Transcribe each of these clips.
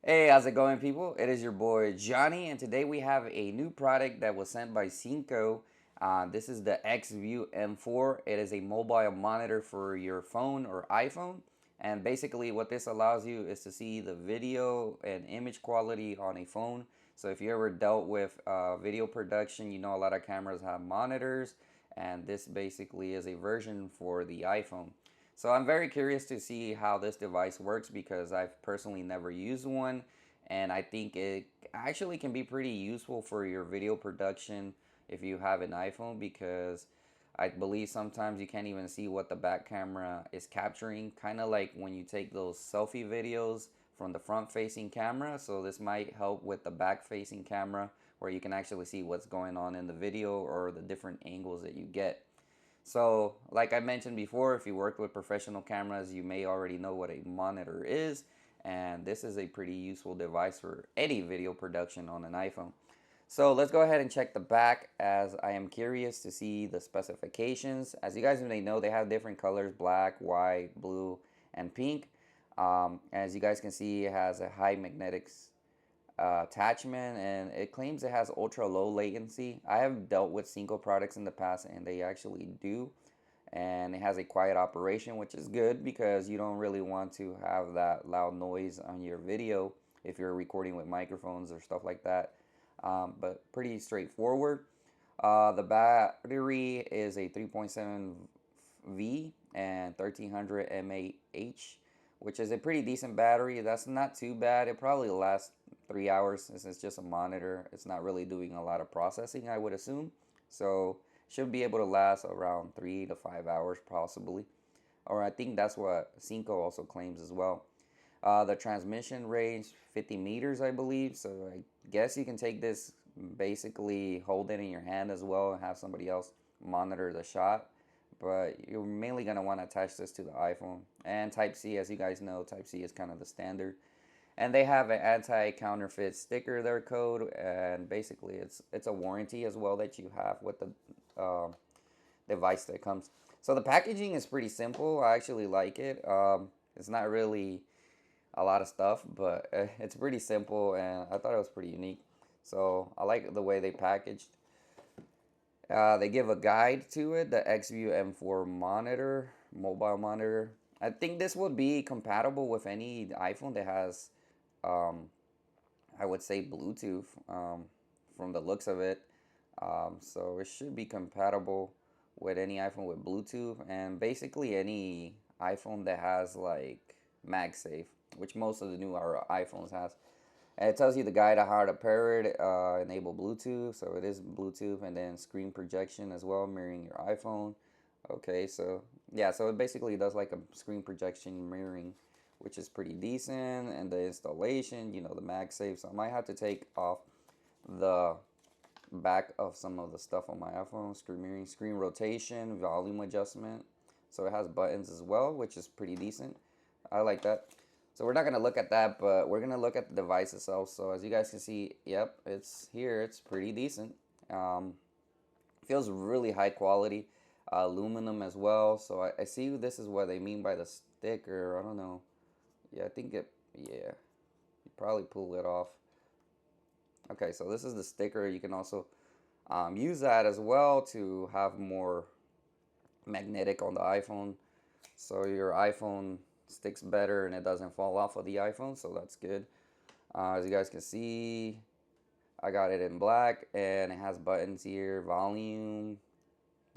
Hey, how's it going, people? It is your boy Johnny, and today we have a new product that was sent by SYNCO. This is the XView M4. It is a mobile monitor for your phone or iPhone, and basically, what this allows you is to see the video and image quality on a phone. So, if you ever dealt with video production, you know a lot of cameras have monitors, and this basically is a version for the iPhone. So I'm very curious to see how this device works because I've personally never used one, and I think it actually can be pretty useful for your video production if you have an iPhone, because I believe sometimes you can't even see what the back camera is capturing, kind of like when you take those selfie videos from the front facing camera. So this might help with the back facing camera where you can actually see what's going on in the video or the different angles that you get. So, like I mentioned before, if you work with professional cameras, you may already know what a monitor is, and this is a pretty useful device for any video production on an iPhone. So let's go ahead and check the back, as I am curious to see the specifications. As you guys may know, they have different colors: black, white, blue, and pink. As you guys can see, it has a high magnetics attachment, and it claims it has ultra low latency. I have dealt with SYNCO products in the past, and they actually do. And it has a quiet operation, which is good because you don't really want to have that loud noise on your video if you're recording with microphones or stuff like that. But pretty straightforward. The battery is a 3.7V and 1300 mAh, which is a pretty decent battery. That's not too bad. It probably lasts 3 hours since it's just a monitor. It's not really doing a lot of processing, I would assume. So should be able to last around 3 to 5 hours possibly. Or I think that's what SYNCO also claims as well. The transmission range 50 meters, I believe. So I guess you can take this, basically hold it in your hand as well and have somebody else monitor the shot. But you're mainly going to want to attach this to the iPhone. And Type C, as you guys know, Type C is kind of the standard. And they have an anti-counterfeit sticker, their code, and basically it's a warranty as well that you have with the device that comes. So the packaging is pretty simple. I actually like it. It's not really a lot of stuff, but it's pretty simple, and I thought it was pretty unique. So I like the way they packaged. They give a guide to it, the XView M4 monitor, mobile monitor. I think this would be compatible with any iPhone that has, um, I would say, Bluetooth, from the looks of it. So it should be compatible with any iPhone with Bluetooth, and basically any iPhone that has like MagSafe, which most of the newer iPhones has. And it tells you the guide on how to pair it, enable Bluetooth, so it is Bluetooth, and then screen projection as well, mirroring your iPhone. Okay, so yeah, so it basically does like a screen projection mirroring, which is pretty decent. And the installation, the MagSafe. So I might have to take off the back of some of the stuff on my iPhone. Screen mirroring, screen rotation, volume adjustment. So it has buttons as well, which is pretty decent. I like that. So we're not going to look at that, but we're going to look at the device itself. So as you guys can see, yep, it's here. It's pretty decent. Feels really high quality. Aluminum as well. So I see this is what they mean by the sticker. I don't know. Yeah, I think yeah, you probably pull it off. Okay, so this is the sticker. You can also use that as well to have more magnetic on the iPhone, so your iPhone sticks better and it doesn't fall off of the iPhone, so that's good. As you guys can see, I got it in black, and it has buttons here, volume,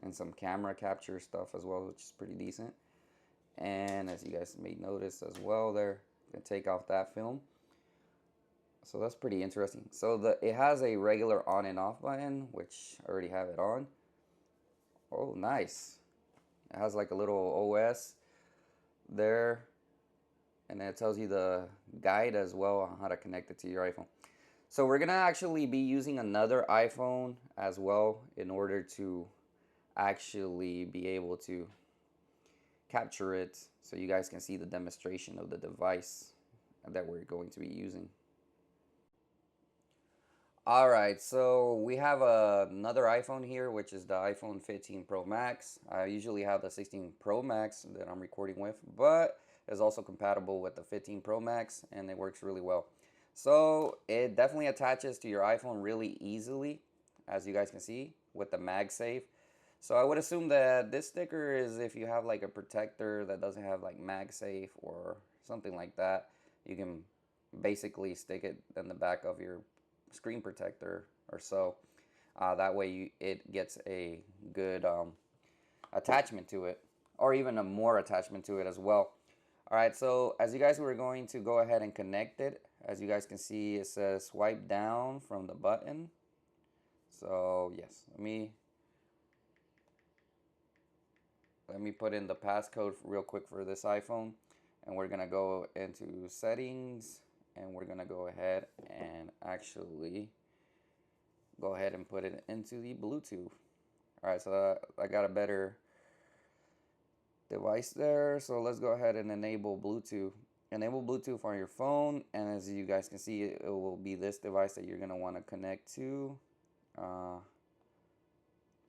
and some camera capture stuff as well, which is pretty decent. And as you guys may notice as well there, you can take off that film. So that's pretty interesting. So it has a regular on and off button, which I already have it on. Oh, nice. It has like a little OS there, and then it tells you the guide as well on how to connect it to your iPhone. So we're gonna actually be using another iPhone as well in order to actually be able to capture it, so you guys can see the demonstration of the device that we're going to be using. All right, so we have another iPhone here, which is the iPhone 15 Pro Max. I usually have the 16 Pro Max that I'm recording with, but it's also compatible with the 15 Pro Max, and it works really well. So it definitely attaches to your iPhone really easily, as you guys can see with the MagSafe. So I would assume that this sticker is if you have like a protector that doesn't have like MagSafe or something like that, you can basically stick it in the back of your screen protector or so. That way it gets a good attachment to it, or even a more attachment to it as well. All right, so as you guys were going to go ahead and connect it, as you guys can see, it says swipe down from the button. So yes, let me put in the passcode real quick for this iPhone, and we're gonna go into settings, and we're gonna go ahead and actually go ahead and put it into the Bluetooth. All right, so I got a better device there. So let's go ahead and enable Bluetooth. Enable Bluetooth on your phone, and as you guys can see, it will be this device that you're gonna want to connect to. Uh,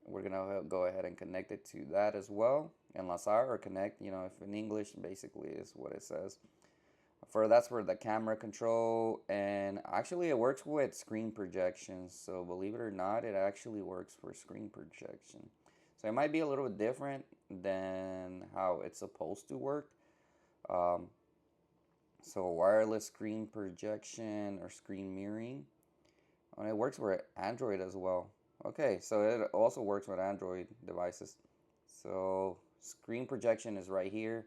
we're gonna go ahead and connect it to that as well. Enlazar or connect, if in English, basically is what it says. That's for the camera control, and actually it works with screen projection. So believe it or not, it actually works for screen projection. So it might be a little bit different than how it's supposed to work. Um, so wireless screen projection or screen mirroring, and it works with Android as well. Okay, so it also works with Android devices. So screen projection is right here.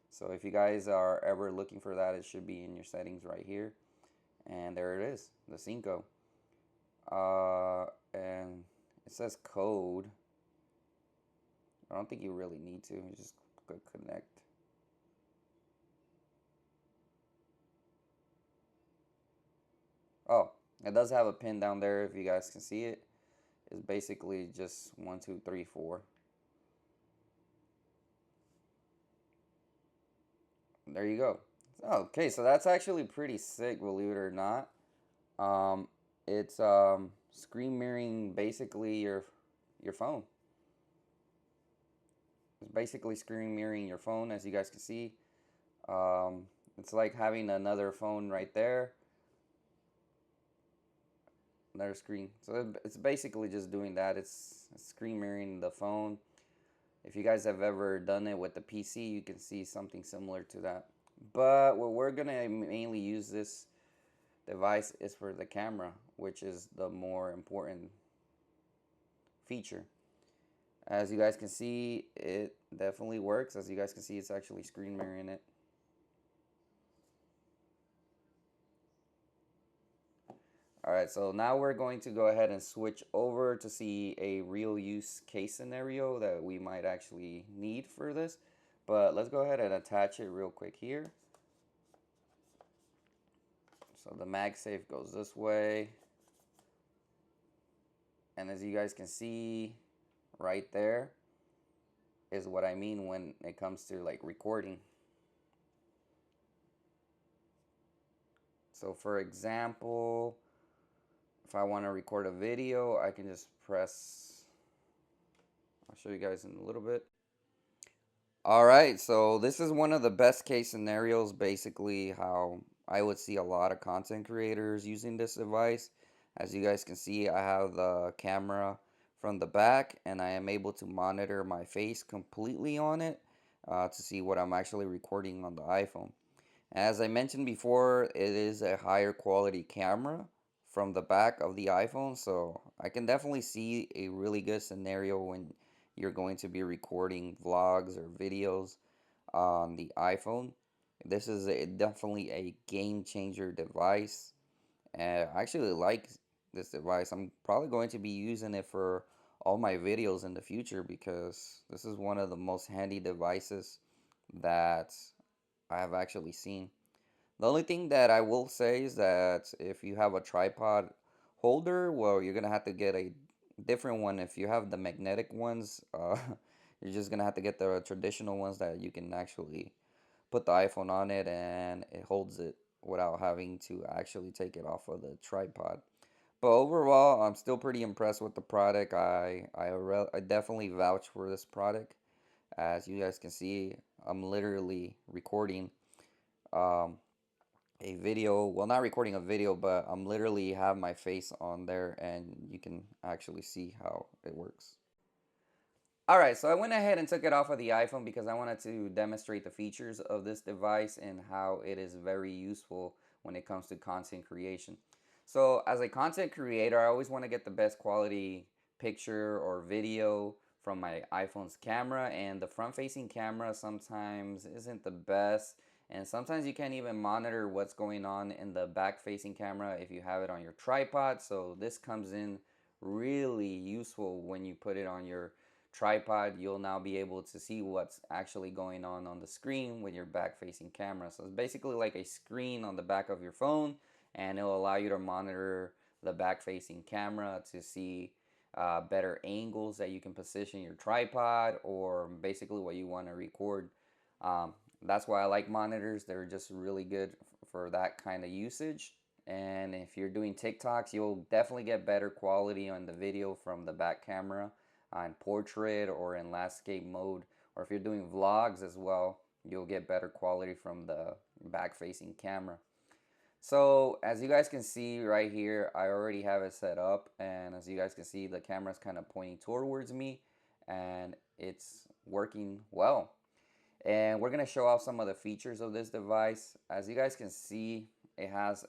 So if you guys are ever looking for that, it should be in your settings right here. And there it is, the SYNCO. And it says code. I don't think you really need to. You just click connect. Oh, it does have a pin down there if you guys can see it. It's basically just 1, 2, 3, 4. There you go. Okay, so that's actually pretty sick, believe it or not. Um, it's screen mirroring basically your phone. It's basically screen mirroring your phone, as you guys can see. Um, it's like having another phone right there, another screen. So it's basically just doing that. It's screen mirroring the phone. If you guys have ever done it with the PC, you can see something similar to that. But what we're gonna mainly use this device is for the camera, which is the more important feature. As you guys can see, it definitely works. As you guys can see, it's actually screen mirroring it. All right, so now we're going to go ahead and switch over to see a real use case scenario that we might actually need for this. But let's go ahead and attach it real quick here. So the MagSafe goes this way. And as you guys can see right there is what I mean when it comes to like recording. So for example, if I want to record a video, I can just press, I'll show you guys in a little bit. All right, so this is one of the best case scenarios, basically how I would see a lot of content creators using this device. As you guys can see, I have the camera from the back, and I am able to monitor my face completely on it to see what I'm actually recording on the iPhone. As I mentioned before, it is a higher quality camera from the back of the iPhone, so I can definitely see a really good scenario when you're going to be recording vlogs or videos on the iPhone. This is definitely a game changer device, and I actually like this device. I'm probably going to be using it for all my videos in the future because this is one of the most handy devices that I have actually seen. The only thing that I will say is that if you have a tripod holder, well, you're gonna have to get a different one. If you have the magnetic ones, you're just gonna have to get the traditional ones that you can actually put the iPhone on it and it holds it without having to actually take it off of the tripod. But overall, I'm still pretty impressed with the product. I definitely vouch for this product. As you guys can see, I'm literally recording. Um, a video. Well, not recording a video, but I'm literally have my face on there and you can actually see how it works. All right, so I went ahead and took it off of the iPhone because I wanted to demonstrate the features of this device and how it is very useful when it comes to content creation. So as a content creator, I always want to get the best quality picture or video from my iPhone's camera, and the front-facing camera sometimes isn't the best, and sometimes you can't even monitor what's going on in the back-facing camera if you have it on your tripod. So this comes in really useful when you put it on your tripod. You'll now be able to see what's actually going on the screen with your back facing camera. So it's basically like a screen on the back of your phone, and it'll allow you to monitor the back facing camera to see better angles that you can position your tripod, or basically what you want to record. That's why I like monitors. They're just really good for that kind of usage. And if you're doing TikToks, you'll definitely get better quality on the video from the back camera in portrait or in landscape mode. Or if you're doing vlogs as well, you'll get better quality from the back facing camera. So as you guys can see right here, I already have it set up, and as you guys can see, the camera's kind of pointing towards me and it's working well. And we're gonna show off some of the features of this device. As you guys can see, it has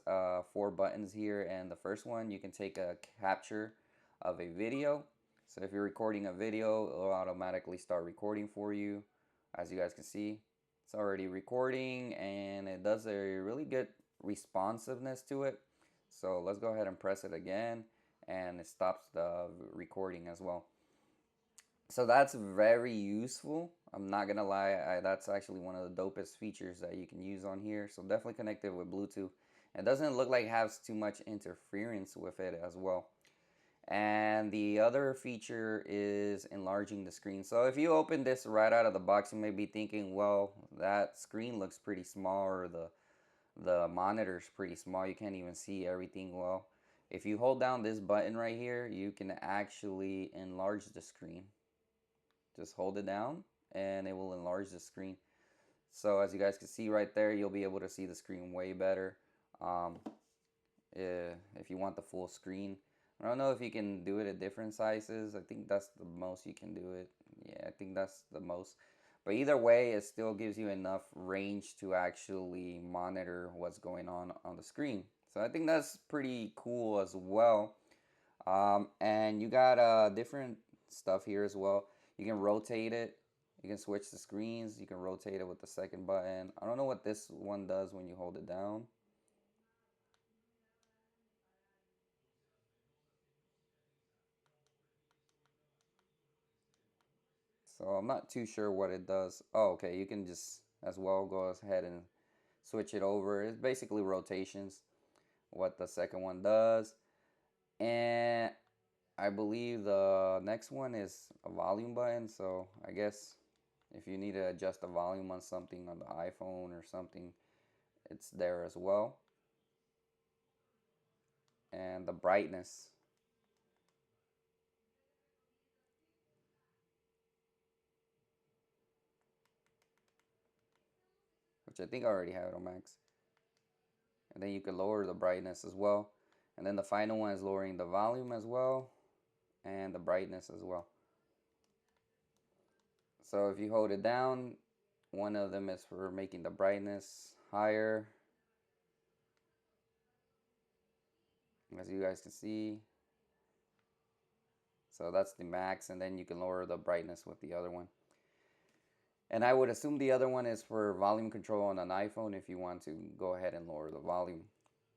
4 buttons here, and the first one, you can take a capture of a video. So if you're recording a video, it'll automatically start recording for you. As you guys can see, it's already recording, and it does a really good responsiveness to it. So let's go ahead and press it again, and it stops the recording as well. So that's very useful. I'm not gonna lie, that's actually one of the dopest features that you can use on here. So definitely connect it with Bluetooth. It doesn't look like it has too much interference with it as well. And the other feature is enlarging the screen. So if you open this right out of the box, you may be thinking, well, that screen looks pretty small, or the monitor's pretty small. You can't even see everything well. If you hold down this button right here, you can actually enlarge the screen. Just hold it down and it will enlarge the screen. So as you guys can see right there, you'll be able to see the screen way better. Um, if you want the full screen, I don't know if you can do it at different sizes. I think that's the most you can do it. Yeah, I think that's the most. But either way, it still gives you enough range to actually monitor what's going on the screen. So I think that's pretty cool as well. And you got different stuff here as well. You can rotate it. You can switch the screens. You can rotate it with the second button. I don't know what this one does when you hold it down. So I'm not too sure what it does. Oh, okay. You can just as well go ahead and switch it over. It's basically rotations, what the second one does. And I believe the next one is a volume button. So I guess if you need to adjust the volume on something on the iPhone or something, it's there as well. And the brightness, which I think I already have it on max. And then you can lower the brightness as well. And then the final one is lowering the volume as well, and the brightness as well. So if you hold it down, one of them is for making the brightness higher, as you guys can see. So that's the max, and then you can lower the brightness with the other one. And I would assume the other one is for volume control on an iPhone if you want to go ahead and lower the volume.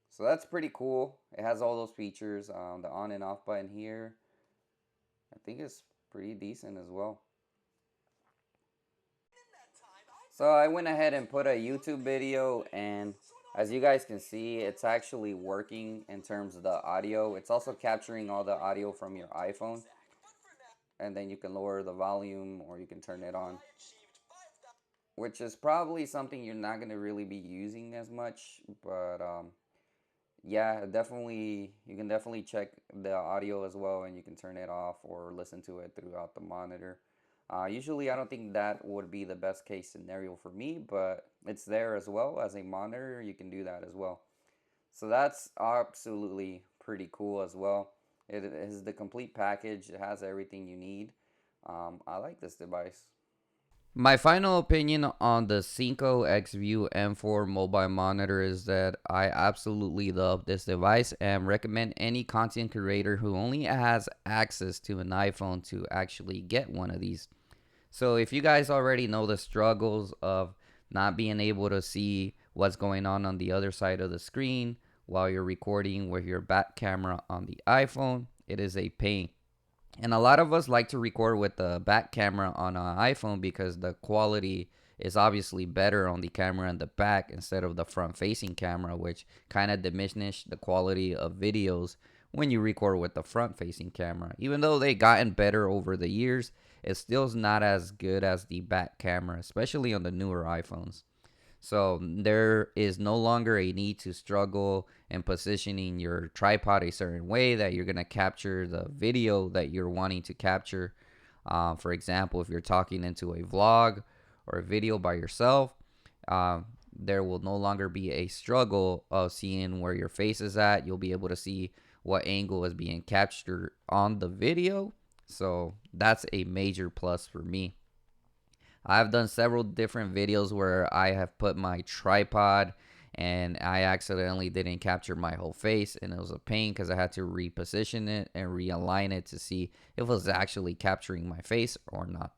So that's pretty cool. It has all those features. The on and off button here, I think it's pretty decent as well. So I went ahead and put a YouTube video, and as you guys can see, it's actually working in terms of the audio. It's also capturing all the audio from your iPhone, and then you can lower the volume or you can turn it on, which is probably something you're not going to really be using as much, but yeah, definitely, you can definitely check the audio as well, and you can turn it off or listen to it throughout the monitor. Usually, I don't think that would be the best case scenario for me, but it's there as well as a monitor. You can do that as well. So that's absolutely pretty cool as well. It is the complete package. It has everything you need. I like this device. My final opinion on the SYNCO XView M4 mobile monitor is that I absolutely love this device and recommend any content creator who only has access to an iPhone to actually get one of these. So if you guys already know the struggles of not being able to see what's going on the other side of the screen while you're recording with your back camera on the iPhone, it is a pain. And a lot of us like to record with the back camera on an iPhone because the quality is obviously better on the camera in the back instead of the front facing camera, which kind of diminish the quality of videos when you record with the front facing camera. Even though they gotten better over the years, it still is not as good as the back camera, especially on the newer iPhones. So there is no longer a need to struggle in positioning your tripod a certain way that you're going to capture the video that you're wanting to capture. For example, if you're talking into a vlog or a video by yourself, there will no longer be a struggle of seeing where your face is at. You'll be able to see what angle is being captured on the video. So that's a major plus for me. I've done several different videos where I have put my tripod and I accidentally didn't capture my whole face, and it was a pain because I had to reposition it and realign it to see if it was actually capturing my face or not.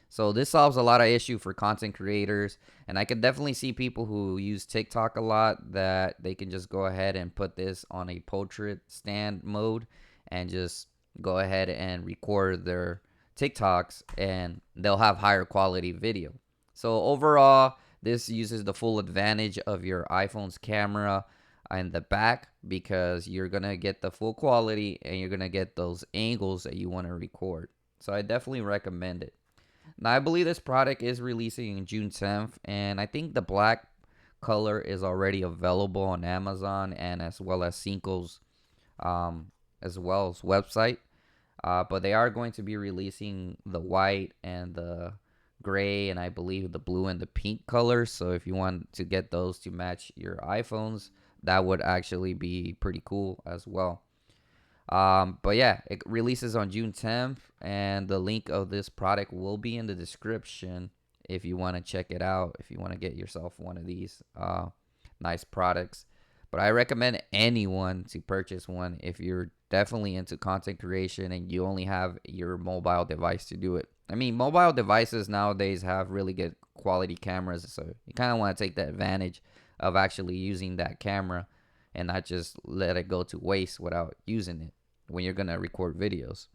So this solves a lot of issue for content creators, and I could definitely see people who use TikTok a lot that they can just go ahead and put this on a portrait stand mode and just go ahead and record their TikToks, and they'll have higher quality video. So overall, this uses the full advantage of your iPhone's camera in the back because you're going to get the full quality and you're going to get those angles that you want to record. So I definitely recommend it. Now, I believe this product is releasing in June 10th, and I think the black color is already available on Amazon and as well as SYNCO's as well as website. But they are going to be releasing the white and the gray and I believe the blue and the pink colors. So if you want to get those to match your iPhones, that would actually be pretty cool as well. But yeah, it releases on June 10th, and the link of this product will be in the description if you want to check it out, if you want to get yourself one of these nice products. But I recommend anyone to purchase one if you're definitely into content creation and you only have your mobile device to do it. I mean, mobile devices nowadays have really good quality cameras, so you kind of want to take the advantage of actually using that camera and not just let it go to waste without using it when you're going to record videos.